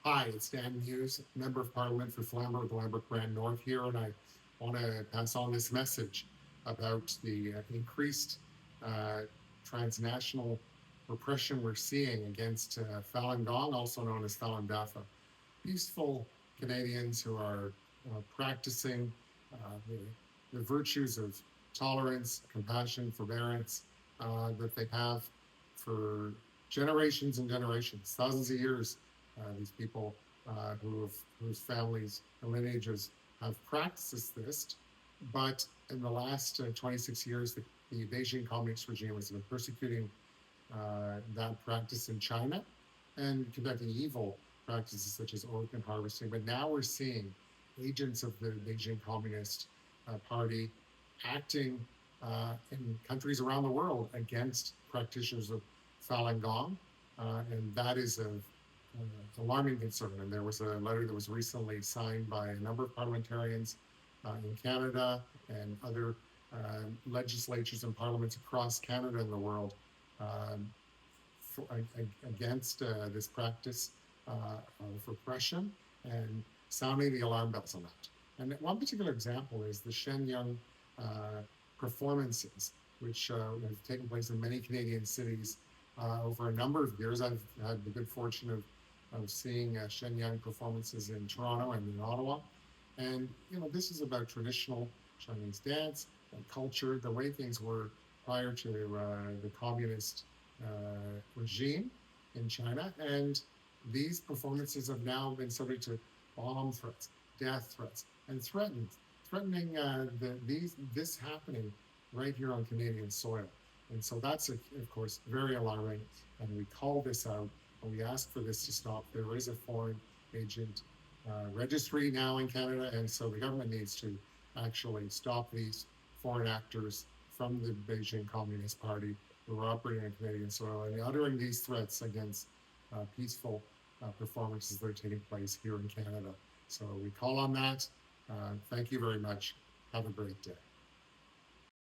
Hi, it's Dan Muys, Member of Parliament for Flamborough, Glanbrook, Grand North here, and I want to pass on this message about the increased uh, transnational repression we're seeing against Falun Gong, also known as Falun Dafa. Peaceful Canadians who are practicing uh, the, the virtues of tolerance, compassion, forbearance that they have for generations and generations, thousands of years. These people whose families and lineages have practiced this, but in the last 26 years, the Beijing Communist regime has been persecuting that practice in China and conducting evil practices such as organ harvesting. But now we're seeing agents of the Beijing Communist Party acting in countries around the world against practitioners of Falun Gong, and that is of alarming concern. And there was a letter that was recently signed by a number of parliamentarians in Canada and other legislatures and parliaments across Canada and the world um, against this practice of repression and sounding the alarm bells on that. And one particular example is the ShenYun performances, which have taken place in many Canadian cities over a number of years. I've had the good fortune of seeing ShenYun performances in Toronto and in Ottawa. And, this is about traditional Chinese dance and culture, the way things were prior to the communist regime in China. And these performances have now been subject to bomb threats, death threats, and threatening this happening right here on Canadian soil. And so that's, of course, very alarming. And we call this out and we ask for this to stop. There is a foreign agent registry now in Canada, and so the government needs to actually stop these foreign actors from the Beijing Communist Party who are operating on Canadian soil and uttering these threats against peaceful performances that are taking place here in Canada. So we call on that. Thank you very much. Have a great day.